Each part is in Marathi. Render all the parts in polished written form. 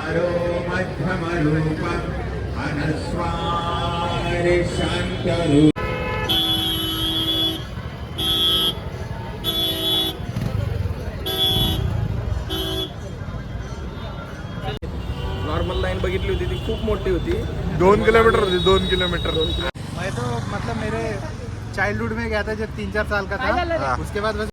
मध्यमरूप अनस्वार शान्तरूप नॉर्मल लाइन बघितली होती ती खूप मोठी होती 2 किलोमीटर होती 2 किलोमीटर मैं तो मतलब मेरे चाइल्डहुड में गया था जब 3-4 साल का था उसके बाद बस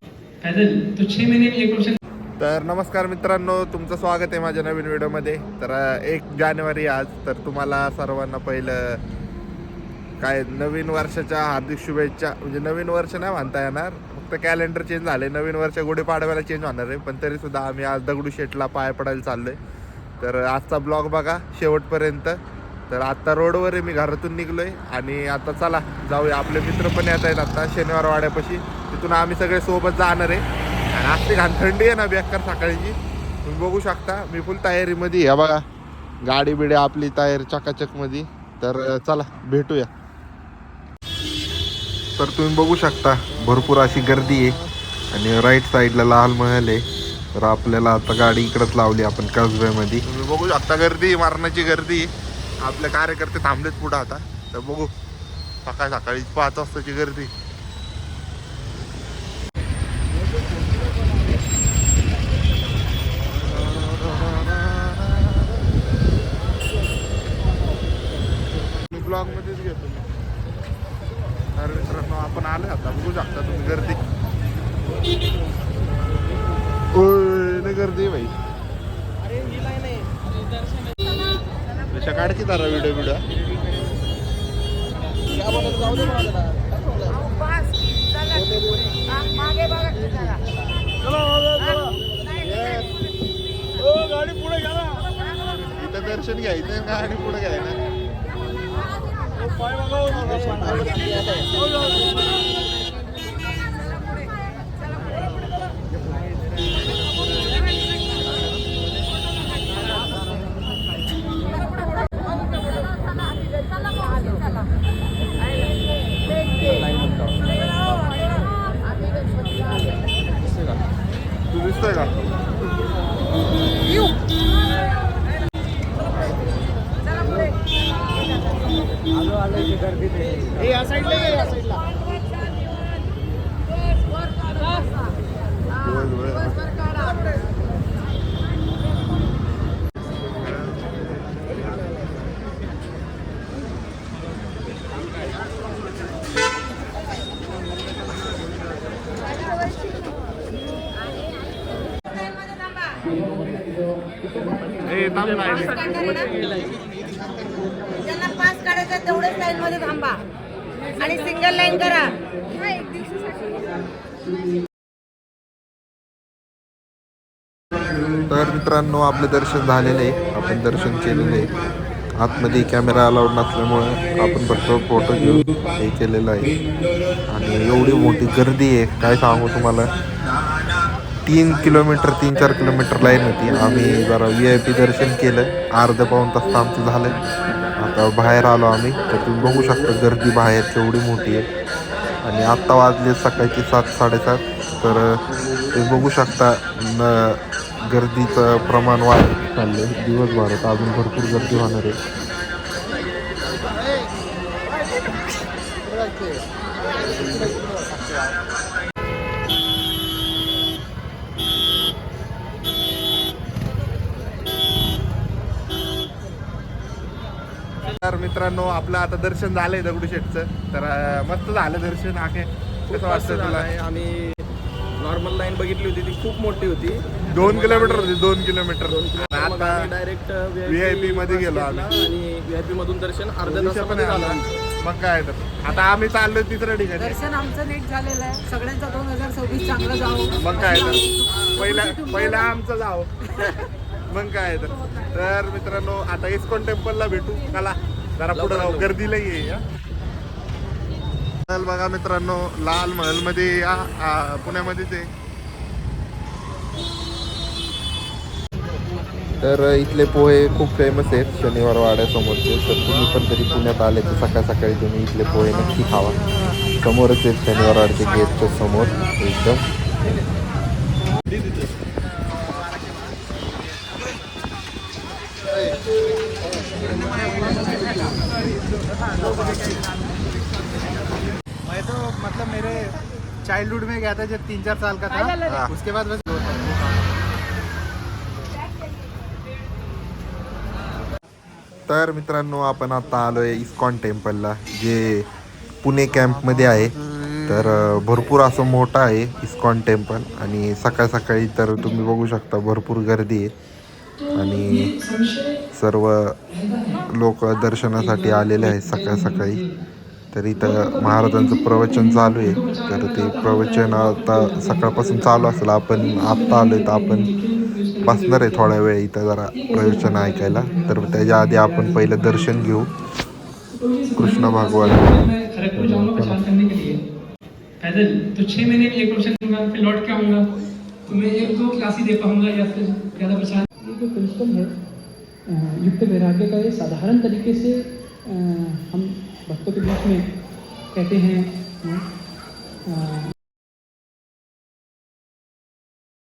तो 6 महीने में 1%. तर नमस्कार मित्रांनो, तुमचं स्वागत आहे माझ्या नवीन व्हिडिओमध्ये. तर 1 जानेवारी आज. तर तुम्हाला सर्वांना पहिलं काय नवीन वर्षाच्या हार्दिक शुभेच्छा. म्हणजे नवीन वर्ष नाही म्हणता येणार, फक्त कॅलेंडर चेंज झाले. नवीन वर्ष गुढीपाडव्याला चेंज होणार आहे, पण तरीसुद्धा आम्ही आज दगडूशेठला पाय पडायला चाललो आहे. तर आजचा ब्लॉग बघा शेवटपर्यंत. तर आत्ता रोडवर आहे, मी घरातून निघलो आहे आणि आता चला जाऊया. आपले मित्र पण येत आहेत आता शनिवार वाड्यापाशी, तिथून आम्ही सगळे सोबत जाणार आहे. आणि आज ती घाण थंडी आहे ना बेकार सकाळची, तुम्ही बघू शकता. मी फुल तयारीमध्ये या बघा, गाडी बिडी आपली तयारी चकाचकमध्ये. तर चला भेटूया. तर तुम्ही बघू शकता भरपूर अशी गर्दी आहे आणि राईट साईडला लाल महल आहे. तर आपल्याला आता गाडी इकडंच लावली आपण कसब्यामध्ये. तुम्ही बघू शकता गर्दी, मारण्याची गर्दी. आपले कार्यकर्ते थांबलेत पुढं आता. तर बघू सकाळी 5 वाजताची गर्दी. ब्लॉग मध्येच घेतो मी. तर मित्रांनो आपण आलोय आता, बघू शकता तुम्ही गर्दी. ओय गर्दी भाई. तशा काढची तारा व्हिडिओ गाडी पुढे घ्या ना, इथं दर्शन घ्यायचं गाडी पुढे घ्यायला. तू दिसतोय का? या साईडला या साईडला ज्यांना पास काढायचं तेवढेच लाईन मध्ये थांबा आणि सिंगल लाईन करा. तर मित्रांनो आपले दर्शन झालेले आहे, आपण दर्शन केलेले आहे. आतमध्ये कॅमेरा अलाउड नसल्यामुळे आपण फक्त फोटो घेऊन हे केलेलं आहे. आणि एवढी मोठी गर्दी आहे काय सांगू तुम्हाला. 3-4 किलोमीटर लाईन होती. आम्ही जरा VIP दर्शन केलं, अर्धा पाऊण तास आमचं झालं. आता बाहेर आलो आम्ही. तर तुम्ही बघू शकता गर्दी बाहेर केवढी मोठी आहे. आणि आत्ता वाजले सकाळचे 7-7:30. तर तुम्ही बघू शकता गर्दीचं प्रमाण वाढत चाललं आहे दिवसभरात. अजून भरपूर गर्दी होणार आहे. तर मित्रांनो आपलं आता दर्शन झालंय दगडूशेठचं. तर मस्त झालं दर्शन. आखे कसं वाटतं तुला? आम्ही नॉर्मल लाईन बघितली होती ती खूप मोठी होती 2 किलोमीटर होती 2 किलोमीटर. आता डायरेक्ट VIP मध्ये गेलो आम्ही आणि VIP मधून दर्शन अर्ध्या तासामध्ये झालं. मग काय तर आता आम्ही चाललोय तिसऱ्या ठिकाणी. दर्शन आमचं नीट झालेलं आहे. सगळ्यांचा 2026 चांगलं जावं. मग काय तर पहिला आमचं जावं. मग काय तर मित्रांनो आता इस्कॉन टेम्पलला भेटू. चला जरा पुढे जाऊ, गर्दीला ये. बघा मित्रांनो लाल महल मध्ये पुण्यामध्येच आहे. तर इथले पोहे खूप फेमस आहेत शनिवार वाड्यासमोरचे. तर तुम्ही पण तरी पुण्यात आले तर सकाळी तुम्ही इथले पोहे नक्की खावा. समोरच आहेत शनिवार वाड्याच्या गेटच्या समोर एकदम. मैं तो मतलब मेरे चाइल्डहुड में गया था जब 3-4 साल का था, उसके बाद बस तर मित्रांनो आपण आता आलोय इस्कॉन टेम्पलला, जे पुणे कॅम्पमध्ये आहे. तर भरपूर असं मोठं आहे इस्कॉन टेम्पल आणि सकाळ सकाळी तर तुम्ही बघू शकता भरपूर गर्दी आहे आणि सर्व लोक दर्शनासाठी आलेले आहेत सकाळ सकाळी. तर इथं महाराजांचं प्रवचन चालू आहे. तर ते प्रवचन आता सकाळपासून चालू असेल. आपण आत्ता आलो तर आपण बसणार आहे थोडा वेळ इथं जरा प्रवचन ऐकायला. तर त्याच्या आधी आपण पहिलं दर्शन घेऊ कृष्ण भगवान. पैदल तो 6 महीने में एक प्रवचन दूंगा, फिर लौट के आऊँगा तो मैं 1-2 क्लास ही दे पाऊँगा या फिर ज़्यादा प्रचार. ये जो प्रिंसिपल है युक्त वैराग्य का, ये साधारण तरीके से हम भक्तों के बीच में कहते हैं